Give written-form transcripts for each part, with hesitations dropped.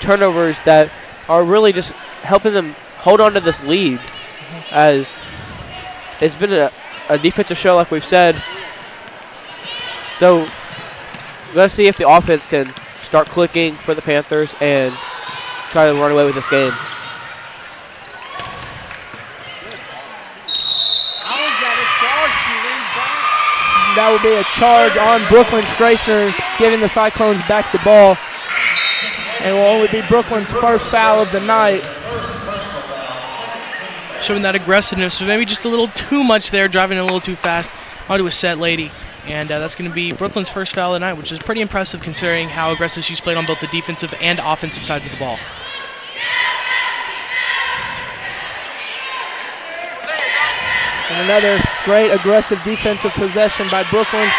turnovers that are really just helping them hold on to this lead, as it's been a defensive show, like we've said. So let's see if the offense can start clicking for the Panthers and try to run away with this game. That will be a charge on Brooklyn Strasner, giving the Cyclones back the ball. And will only be Brooklyn's first foul of the night. Showing that aggressiveness, but maybe just a little too much there, driving a little too fast onto a set lady. And that's going to be Brooklyn's first foul of the night, which is pretty impressive considering how aggressive she's played on both the defensive and offensive sides of the ball. And another great aggressive defensive possession by Brooklyn.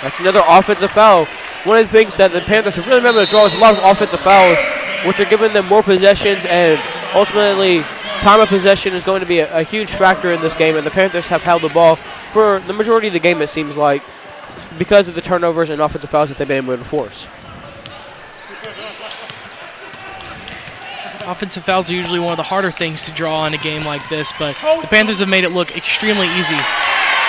That's another offensive foul. One of the things that the Panthers have really been able to draw is a lot of offensive fouls, which are giving them more possessions, and ultimately time of possession is going to be a huge factor in this game, and the Panthers have held the ball for the majority of the game, it seems like, because of the turnovers and offensive fouls that they've been able to force. Offensive fouls are usually one of the harder things to draw in a game like this, but the Panthers have made it look extremely easy.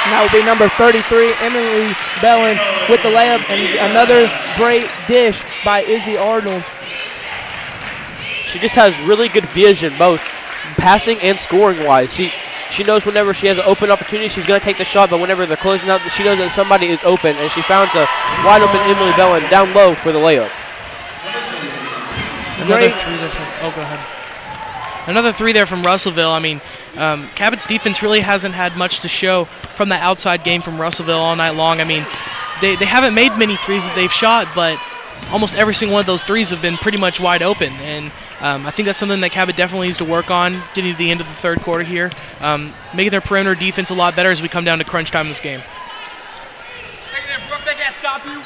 And that will be number 33, Emily Bellin, with the layup, and another great dish by Izzy Arnold. She just has really good vision, both passing and scoring-wise. She knows whenever she has an open opportunity, she's going to take the shot, but whenever they're closing out, she knows that somebody is open, and she found a wide-open Emily Bellin down low for the layup. Another three there from, oh, go ahead. Another three there from Russellville. I mean, Cabot's defense really hasn't had much to show from the outside game from Russellville all night long. I mean, they haven't made many threes that they've shot, but almost every single one of those threes have been pretty much wide open. And I think that's something that Cabot definitely needs to work on getting to the end of the third quarter here, making their perimeter defense a lot better as we come down to crunch time in this game. They can't stop you.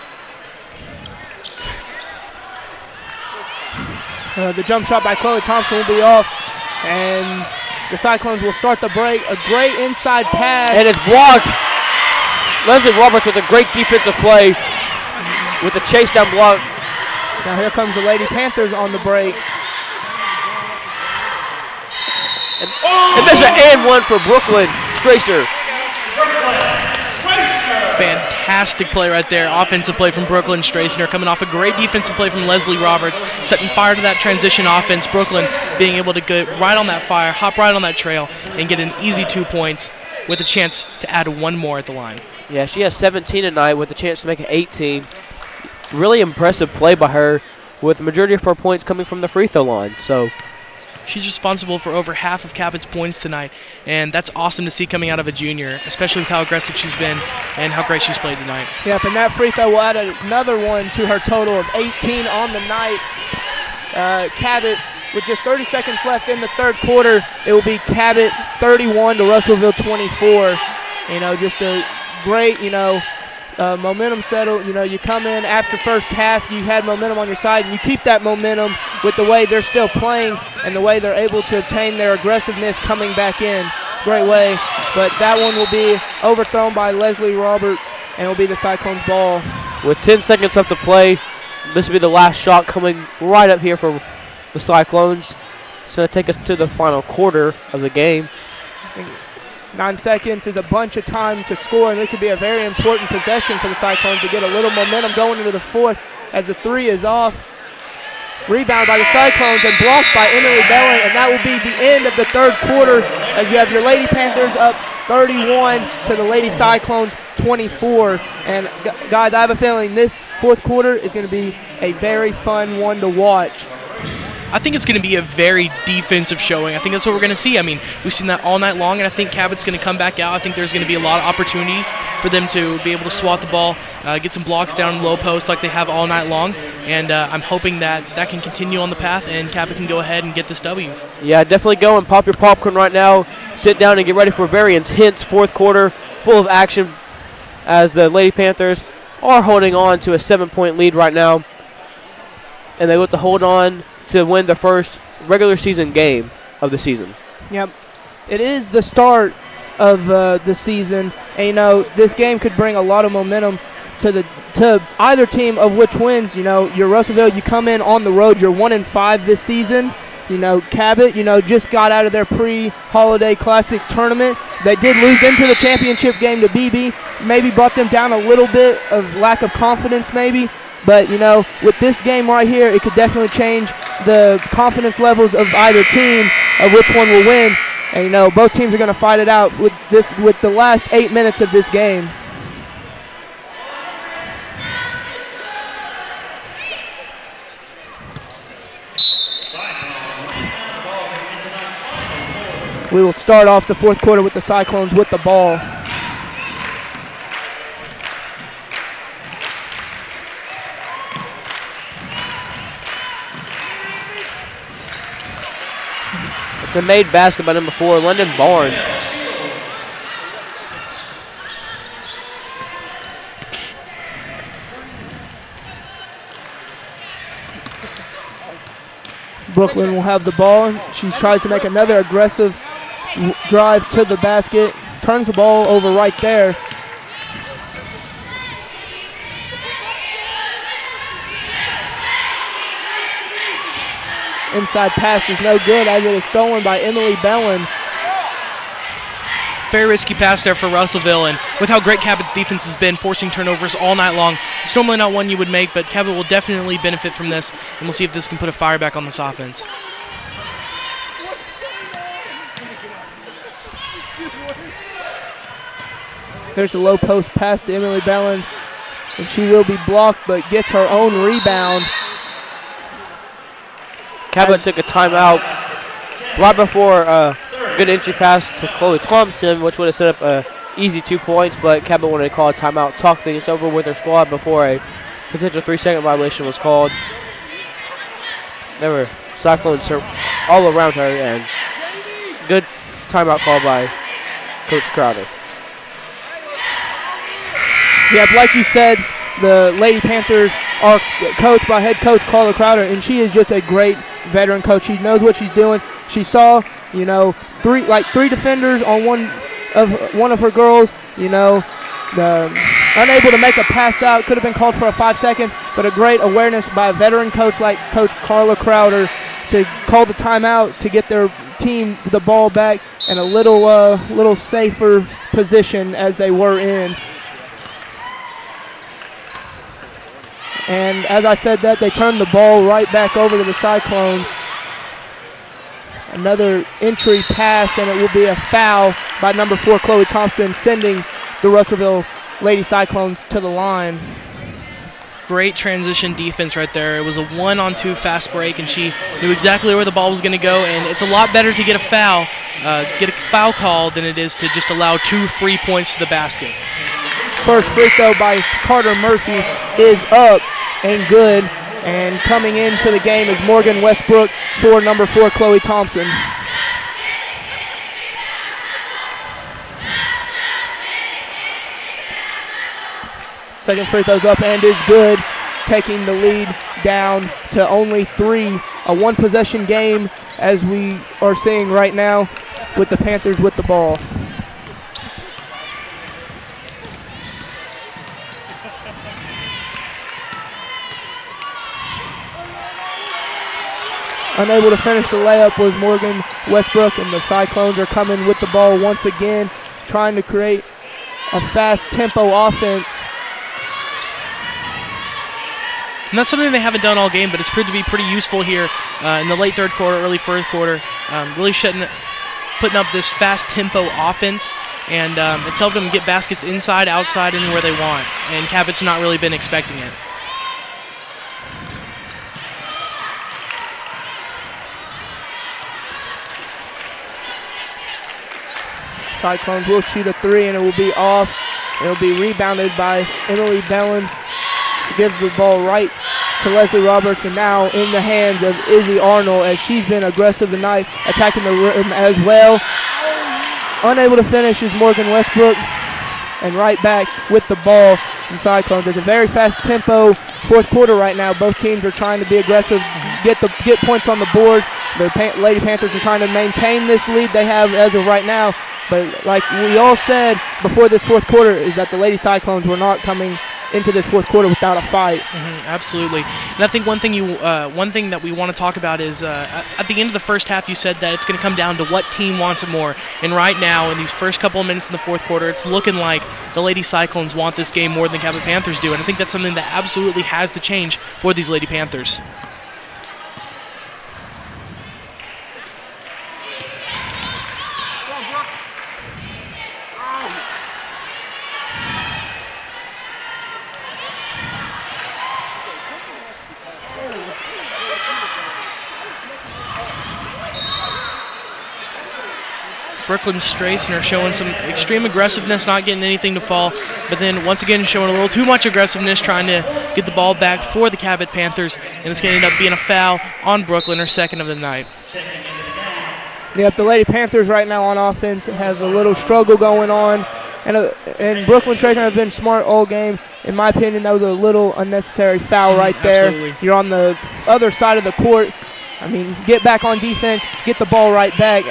The jump shot by Chloe Thompson will be off, and the Cyclones will start the break. A great inside pass. And it's blocked. Leslie Roberts with a great defensive play with the chase down block. Now here comes the Lady Panthers on the break. And there's an and one for Brooklyn Strasner. Fantastic play right there. Offensive play from Brooklyn Strasner, coming off a great defensive play from Leslie Roberts, setting fire to that transition offense. Brooklyn being able to get right on that fire, hop right on that trail, and get an easy 2 points with a chance to add one more at the line. Yeah, she has 17 tonight with a chance to make it 18. Really impressive play by her, with the majority of her points coming from the free throw line. So she's responsible for over half of Cabot's points tonight, and that's awesome to see coming out of a junior, especially with how aggressive she's been and how great she's played tonight. Yep, and that free throw will add another one to her total of 18 on the night. Cabot, with just 30 seconds left in the third quarter, it will be Cabot 31 to Russellville 24. You know, just a great, momentum settle. You come in after first half, you had momentum on your side, and you keep that momentum with the way they're still playing and the way they're able to obtain their aggressiveness coming back in. Great way, but that one will be overthrown by Leslie Roberts, and will be the Cyclones' ball. with 10 seconds left to play, this will be the last shot coming right up here for the Cyclones. It's going to take us to the final quarter of the game. 9 seconds is a bunch of time to score, and it could be a very important possession for the Cyclones to get a little momentum going into the fourth as the three is off. Rebound by the Cyclones and blocked by Emily Bellin, and that will be the end of the third quarter as you have your Lady Panthers up 31 to the Lady Cyclones 24. And guys, I have a feeling this fourth quarter is going to be a very fun one to watch. I think it's going to be a very defensive showing. I think that's what we're going to see. I mean, we've seen that all night long, and I think Cabot's going to come back out. I think there's going to be a lot of opportunities for them to be able to swat the ball, get some blocks down low post like they have all night long, and I'm hoping that that can continue on the path and Cabot can go ahead and get this W. Yeah, definitely go and pop your popcorn right now. Sit down and get ready for a very intense fourth quarter full of action as the Lady Panthers are holding on to a 7-point lead right now, and they look to hold on to win the first regular season game of the season. Yep. it is the start of the season, and you know this game could bring a lot of momentum to either team of which wins. You know, you're Russellville, you come in on the road, you're 1-5 this season. You know, Cabot, you know, just got out of their pre-holiday classic tournament. They did lose into the championship game to BB, maybe brought them down a little bit of lack of confidence maybe. But, you know, with this game right here, it could definitely change the confidence levels of either team of which one will win. And, you know, both teams are going to fight it out with the last 8 minutes of this game. We will start off the fourth quarter with the Cyclones with the ball. It's a made basket by number 4, London Barnes. Brooklyn will have the ball. She tries to make another aggressive drive to the basket. Turns the ball over right there. Inside pass is no good as it is stolen by Emily Bellin. Very risky pass there for Russellville, and with how great Cabot's defense has been, forcing turnovers all night long, it's normally not one you would make, but Cabot will definitely benefit from this, and we'll see if this can put a fire back on this offense. There's a low post pass to Emily Bellin, and she will be blocked, but gets her own rebound. Cabot took a timeout right before a good entry pass to Chloe Thompson, which would have set up an easy 2 points, but Cabot wanted to call a timeout, talk things over with their squad before a potential 3-second violation was called. There were Cyclones all around her, and good timeout call by Coach Crowder. Yeah, like you said, the Lady Panthers are coached by head coach Carla Crowder, and she is just a great veteran coach. She knows what she's doing. She saw, you know, three defenders on one of her girls, you know, unable to make a pass out. Could have been called for a 5 seconds, but a great awareness by a veteran coach like Coach Carla Crowder to call the timeout to get their team the ball back in a little safer position as they were in. And as I said that, they turned the ball right back over to the Cyclones. Another entry pass, and it will be a foul by number 4, Chloe Thompson, sending the Russellville Lady Cyclones to the line. Great transition defense right there. It was a 1-on-2 fast break, and she knew exactly where the ball was going to go, and it's a lot better to get a foul call than it is to just allow 2 free points to the basket. First free throw by Carter Murphy is up and good, and coming into the game is Morgan Westbrook for number 4, Chloe Thompson. Second free throw's up and is good, taking the lead down to only 3. A one-possession game as we are seeing right now with the Panthers with the ball. Unable to finish the layup was Morgan Westbrook, and the Cyclones are coming with the ball once again, trying to create a fast tempo offense. And that's something they haven't done all game, but it's proved to be pretty useful here in the late third quarter, early fourth quarter. Really putting up this fast tempo offense, and it's helped them get baskets inside, outside, anywhere they want. And Cabot's not really been expecting it. Cyclones will shoot a 3, and it will be off. It will be rebounded by Emily Bellin. Gives the ball right to Leslie Roberts, and now in the hands of Izzy Arnold as she's been aggressive tonight, attacking the rim as well. Unable to finish is Morgan Westbrook, and right back with the ball, the Cyclones. There's a very fast tempo fourth quarter right now. Both teams are trying to be aggressive, get points on the board, The Lady Panthers are trying to maintain this lead they have as of right now. But like we all said before this fourth quarter, is that the Lady Cyclones were not coming into this fourth quarter without a fight. Absolutely. And I think one thing that we want to talk about is at the end of the first half, you said that it's going to come down to what team wants it more. And right now, in these first couple of minutes in the fourth quarter, it's looking like the Lady Cyclones want this game more than the Cabot Panthers do. And I think that's something that absolutely has to change for these Lady Panthers. Brooklyn Stracen showing some extreme aggressiveness, not getting anything to fall, but then once again showing a little too much aggressiveness, trying to get the ball back for the Cabot Panthers, and it's going to end up being a foul on Brooklyn, her second of the night. Yep, the Lady Panthers right now on offense have a little struggle going on, and Brooklyn Stracen have been smart all game. In my opinion, that was a little unnecessary foul right there. Absolutely. You're on the other side of the court. I mean, get back on defense, get the ball right back,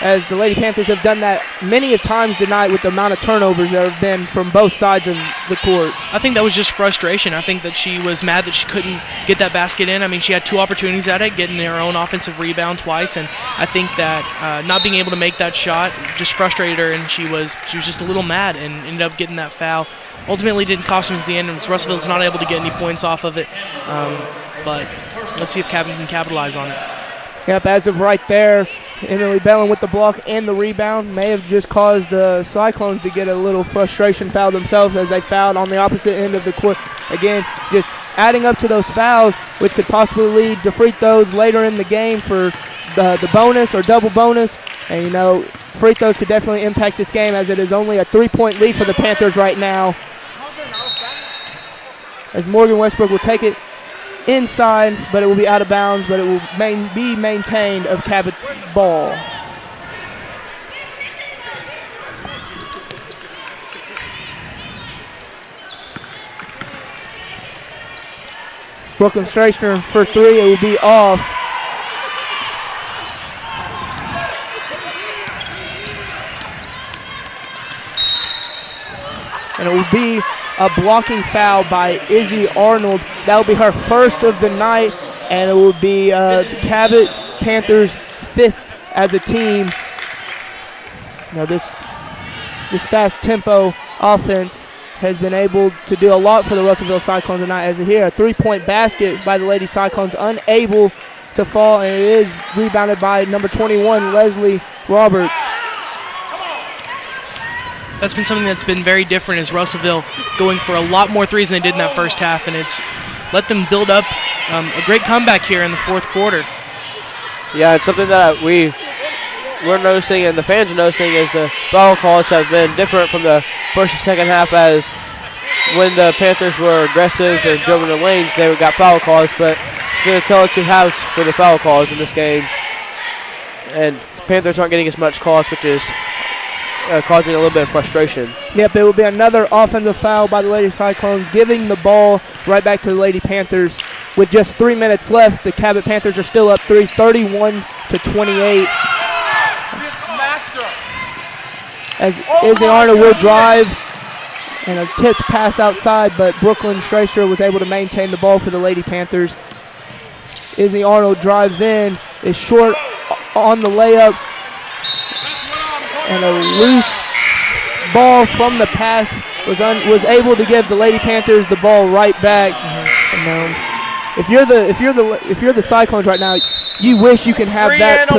as the Lady Panthers have done that many of times tonight with the amount of turnovers there have been from both sides of the court. I think that was just frustration. I think that she was mad that she couldn't get that basket in. I mean, she had two opportunities at it, getting her own offensive rebound twice, and I think that not being able to make that shot just frustrated her, and she was just a little mad and ended up getting that foul. Ultimately didn't cost them at the end, and Russellville's not able to get any points off of it, but let's see if Cabot can capitalize on it. Yep, as of right there, Emily Bellin with the block and the rebound may have just caused the Cyclones to get a little frustration foul themselves as they fouled on the opposite end of the court. Again, just adding up to those fouls, which could possibly lead to free throws later in the game for the bonus or double bonus. And, you know, free throws could definitely impact this game as it is only a 3-point lead for the Panthers right now. As Morgan Westbrook will take it inside, but it will be out of bounds, but it will be maintained of Cabot's ball. Brooklyn Stracen for three, it will be off. And it will be a blocking foul by Izzy Arnold. That will be her first of the night, and it will be Cabot Panthers' fifth as a team. Now this fast tempo offense has been able to do a lot for the Russellville Cyclones tonight. As here, a 3-point basket by the Lady Cyclones, unable to fall, and it is rebounded by number 21, Leslie Roberts. That's been something that's been very different, is Russellville going for a lot more threes than they did in that first half, and it's let them build up a great comeback here in the fourth quarter. Yeah, it's something that we're noticing and the fans are noticing is the foul calls have been different from the first and second half, as when the Panthers were aggressive and drove the lanes, they got foul calls, but it's going to tell it 2 halves for the foul calls in this game. And the Panthers aren't getting as much calls, which is causing a little bit of frustration. Yep, it will be another offensive foul by the Lady Cyclones, giving the ball right back to the Lady Panthers. With just 3 minutes left, the Cabot Panthers are still up 31-28. As Izzy Arnold will drive, and a tipped pass outside, but Brooklyn Stracen was able to maintain the ball for the Lady Panthers. Izzy Arnold drives in, is short on the layup, and a loose ball from the pass was able to give the Lady Panthers the ball right back. And, if you're the Cyclones right now, you wish you can have that.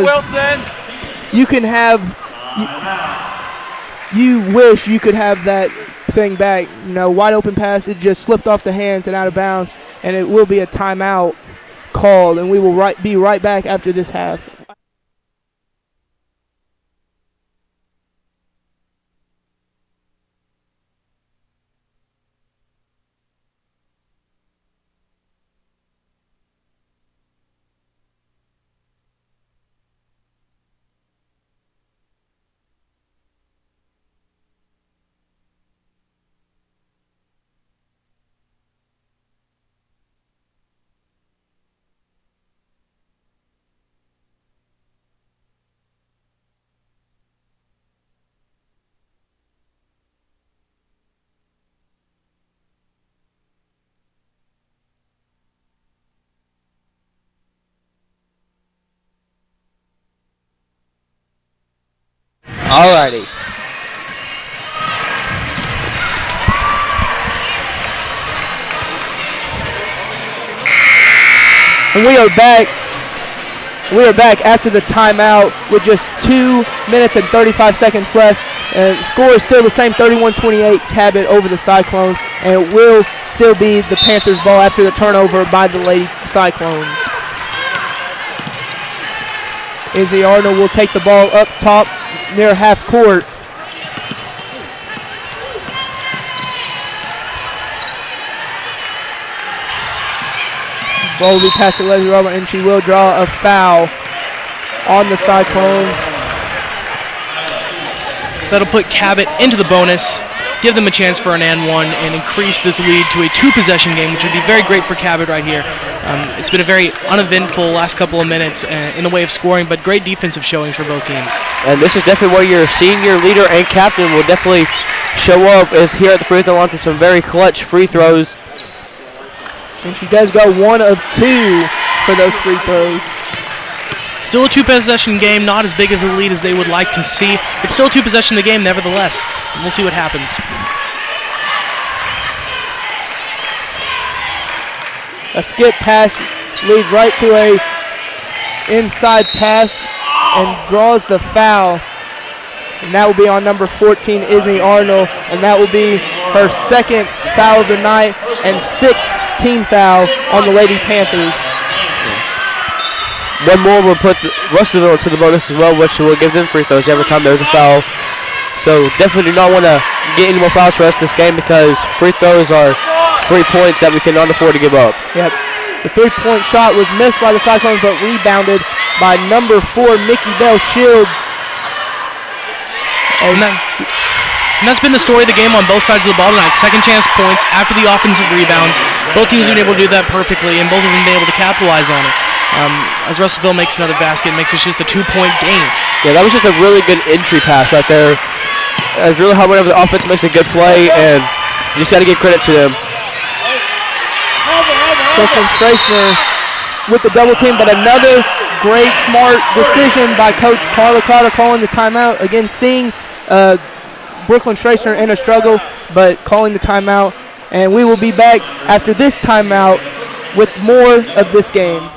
You wish you could have that thing back. You know, wide open pass, it just slipped off the hands and out of bounds, and it will be a timeout called, and we will be right back after this half. Alrighty. And we are back. We are back after the timeout with just 2 minutes and 35 seconds left. The score is still the same, 31-28 Cabot over the Cyclones, and it will still be the Panthers' ball after the turnover by the Lady Cyclones. Izzy Arnold will take the ball up top near half court. Ball will be passed to Leslie Robert, and she will draw a foul on the Cyclone. That'll put Cabot into the bonus, give them a chance for an and one, and increase this lead to a 2-possession game, which would be very great for Cabot right here. It's been a very uneventful last couple of minutes in the way of scoring, but great defensive showings for both teams. And this is definitely where your senior leader and captain will definitely show up, is here at the free throw line with some very clutch free throws. And she does go 1 of 2 for those free throws. Still a 2-possession game, not as big of a lead as they would like to see. It's still a 2-possession game, nevertheless. And we'll see what happens. A skip pass leads right to a inside pass and draws the foul. And that will be on number 14, Izzy Arnold. And that will be her second foul of the night and 6th team foul on the Lady Panthers. One more will put Russellville into the bonus as well, which will give them free throws every time there's a foul. So definitely do not want to get any more fouls for the rest of this game, because free throws are 3 points that we cannot afford to give up. Yep. The 3-point shot was missed by the Cyclones, but rebounded by number 4, Mickey Bell Shields. And that's been the story of the game on both sides of the ball tonight. Second chance points after the offensive rebounds. Both teams have been able to do that perfectly, and both of them been able to capitalize on it. As Russellville makes another basket, makes it just a 2-point game. Yeah, that was just a really good entry pass right there. It's really hard whenever the offense makes a good play, and you just got to give credit to them. Brooklyn Strachner with the double team, but another great, smart decision by Coach Carla Carter calling the timeout. Again, seeing Brooklyn Strachner in a struggle, but calling the timeout. And we will be back after this timeout with more of this game.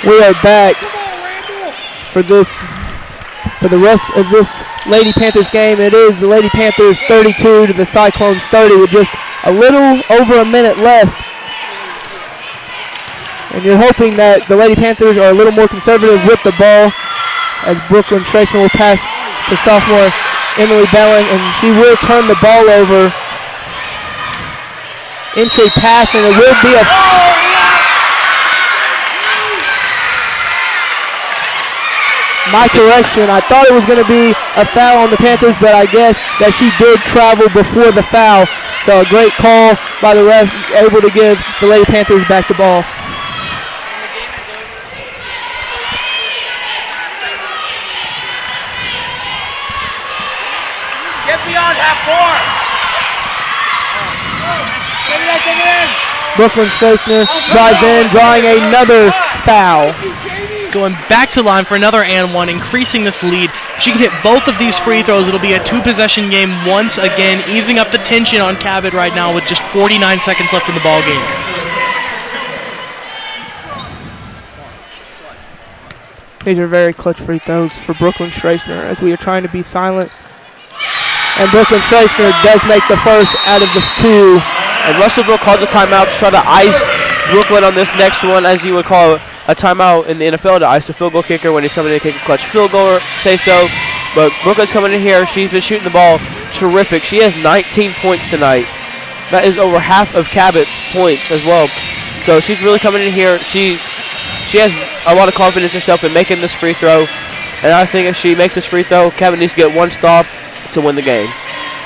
We are back for the rest of this Lady Panthers game. It is the Lady Panthers 32 to the Cyclones 30 with just a little over a minute left. And you're hoping that the Lady Panthers are a little more conservative with the ball, as Brooklyn Strachner will pass to sophomore Emily Belling, and she will turn the ball over. Entry pass, and it will be a... My correction, I thought it was going to be a foul on the Panthers, but I guess that she did travel before the foul. So a great call by the ref, able to give the Lady Panthers back the ball. Get beyond half court. Brooklyn Strachner drives in, drawing another foul. Going back to the line for another and one, increasing this lead. If she can hit both of these free throws, it'll be a 2-possession game once again, easing up the tension on Cabot right now with just 49 seconds left in the ball game. These are very clutch free throws for Brooklyn Strachner, as we are trying to be silent. And Brooklyn Strachner does make the first out of the 2. And Russellville called the timeout to try to ice Brooklyn on this next one, as you would call a timeout in the NFL to ice a field goal kicker when he's coming in to kick a clutch field goal, say so. But Brooklyn's coming in here. She's been shooting the ball terrific. She has 19 points tonight. That is over half of Cabot's points as well. So she's really coming in here. She has a lot of confidence in herself in making this free throw. And I think if she makes this free throw, Cabot needs to get one stop to win the game.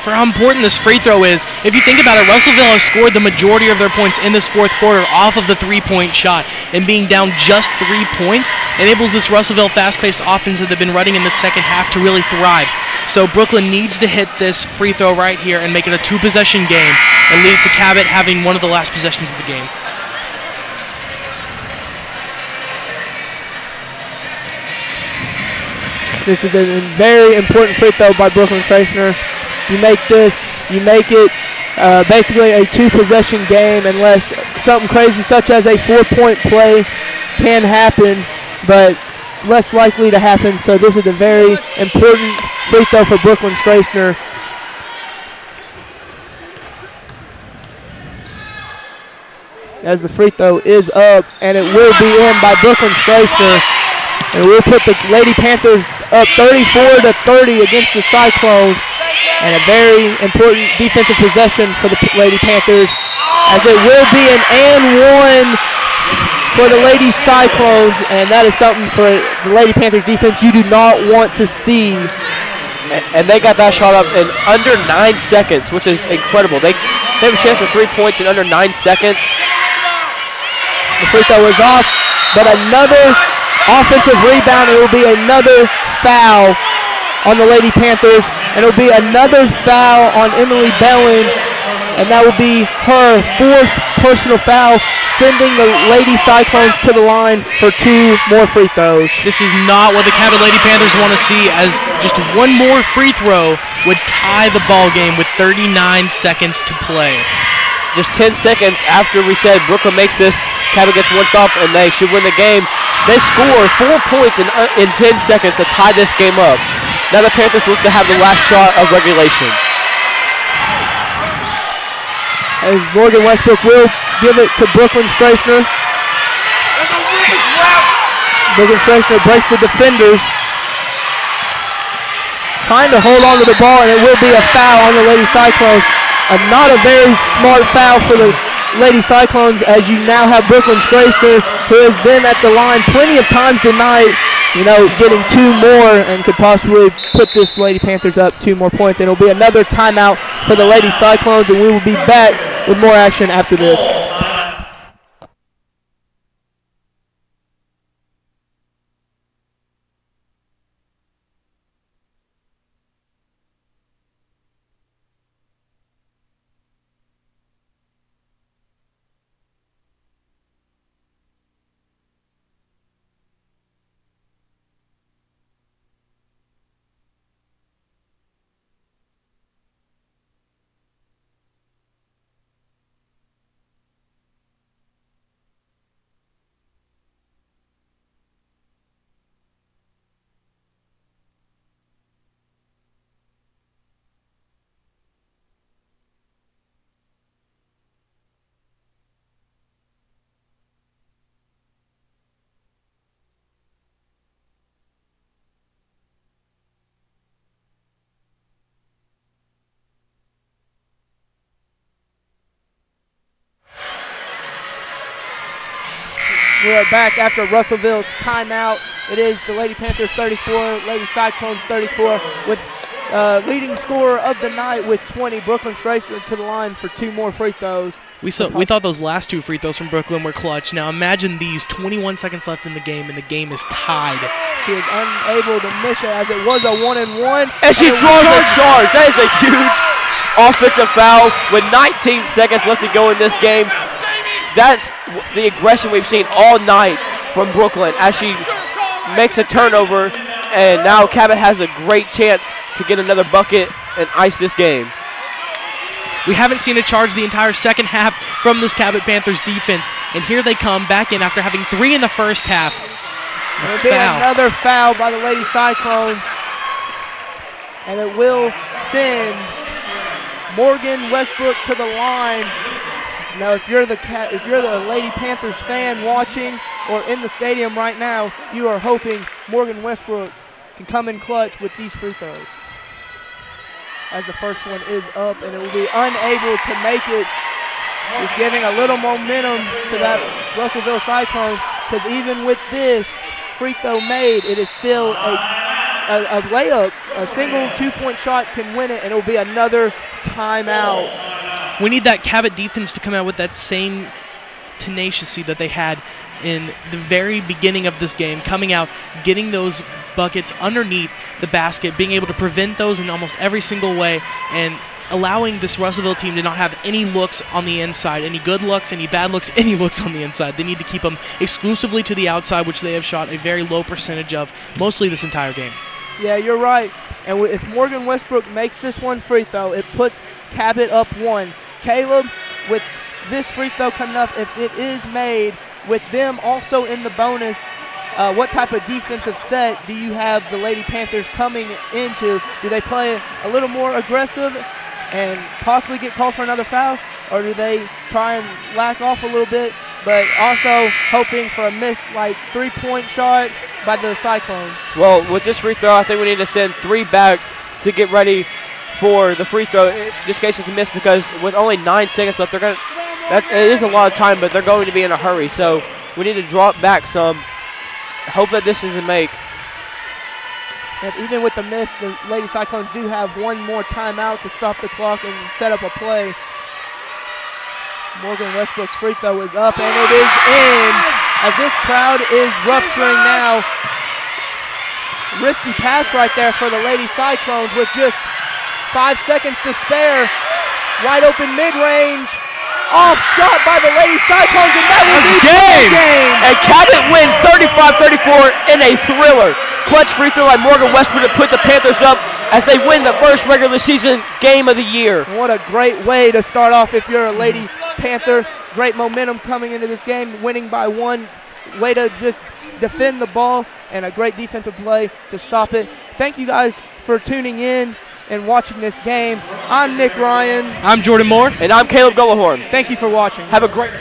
For how important this free throw is, if you think about it, Russellville has scored the majority of their points in this fourth quarter off of the three-point shot, and being down just 3 points enables this Russellville fast-paced offense that they've been running in the second half to really thrive. So Brooklyn needs to hit this free throw right here and make it a two-possession game and lead to Cabot having one of the last possessions of the game. This is a very important free throw by Brooklyn Tracer. You make this, you make it basically a two-possession game unless something crazy such as a 4-point play can happen, but less likely to happen. So this is a very important free throw for Brooklyn Strassner. As the free throw is up, and it will be in by Brooklyn Strassner. And we'll put the Lady Panthers up 34-30 against the Cyclones. And a very important defensive possession for the Lady Panthers, as it will be an and one for the Lady Cyclones, and that is something for the Lady Panthers defense you do not want to see. And they got that shot up in under 9 seconds, which is incredible. They have a chance for 3 points in under 9 seconds. The free throw is off, but another offensive rebound. It will be another foul on the Lady Panthers, and it will be another foul on Emily Bellin, and that will be her 4th personal foul, sending the Lady Cyclones to the line for 2 more free throws. This is not what the Cabot Lady Panthers want to see, as just one more free throw would tie the ball game with 39 seconds to play. Just 10 seconds after we said Brooklyn makes this, Cabot gets one stop, and they should win the game. They score 4 points in 10 seconds to tie this game up. Now the Panthers look to have the last shot of regulation. As Morgan Westbrook will give it to Brooklyn Strassner. Brooklyn Strassner breaks the defenders, trying to hold on to the ball, and it will be a foul on the Lady Cyclones. Not a very smart foul for the Lady Cyclones, as you now have Brooklyn Strassner, who has been at the line plenty of times tonight, getting 2 more and could possibly put this Lady Panthers up 2 more points. And it'll be another timeout for the Lady Cyclones, and we will be back with more action after this. We are back after Russellville's timeout. It is the Lady Panthers 34, Lady Cyclones 34, with leading scorer of the night with 20. Brooklyn Strassner to the line for 2 more free throws. We thought those last 2 free throws from Brooklyn were clutch. Now imagine these, 21 seconds left in the game, and the game is tied. She is unable to miss it, as it was a 1-and-1. And she draws a charge. That is a huge offensive foul with 19 seconds left to go in this game. That's the aggression we've seen all night from Brooklyn as she makes a turnover, and now Cabot has a great chance to get another bucket and ice this game. We haven't seen a charge the entire second half from this Cabot Panthers defense, and here they come back in after having 3 in the first half. It'll be another foul by the Lady Cyclones, and it will send Morgan Westbrook to the line. Now, if you're the Lady Panthers fan watching or in the stadium right now, you are hoping Morgan Westbrook can come in clutch with these free throws. As the first one is up, and it will be unable to make it. Just giving a little momentum to that Russellville Cyclone, because even with this free throw made, it is still a layup. A single two-point shot can win it, and it will be another timeout. We need that Cabot defense to come out with that same tenacity that they had in the very beginning of this game, coming out, getting those buckets underneath the basket, being able to prevent those in almost every single way, and allowing this Russellville team to not have any looks on the inside, any good looks, any bad looks, any looks on the inside. They need to keep them exclusively to the outside, which they have shot a very low percentage of mostly this entire game. Yeah, you're right. And if Morgan Westbrook makes this one free throw, it puts Cabot up 1. Caleb, with this free throw coming up, if it is made, with them also in the bonus, what type of defensive set do you have the Lady Panthers coming into? Do they play a little more aggressive and possibly get called for another foul, or do they try and lack off a little bit, but also hoping for a missed, like, three-point shot by the Cyclones? Well, with this free throw, I think we need to send 3 back to get ready for the free throw. In this case, it's a miss because with only 9 seconds left, it is a lot of time, but they're going to be in a hurry. So we need to drop back some. Hope that this is a make. And even with the miss, the Lady Cyclones do have one more timeout to stop the clock and set up a play. Morgan Westbrook's free throw is up, and it is in as this crowd is rupturing now. Risky pass right there for the Lady Cyclones with just 5 seconds to spare. Wide open mid-range. Off shot by the Lady Cyclones, and that is the game. And Cabot wins 35-34 in a thriller. Clutch free throw by Morgan Westbrook to put the Panthers up as they win the first regular season game of the year. What a great way to start off if you're a Lady Panther. Great momentum coming into this game, winning by 1. Way to just defend the ball, and a great defensive play to stop it. Thank you guys for tuning in and watching this game. I'm Nick Ryan. I'm Jordan Moore. And I'm Caleb Gullahorn. Thank you for watching. Have a great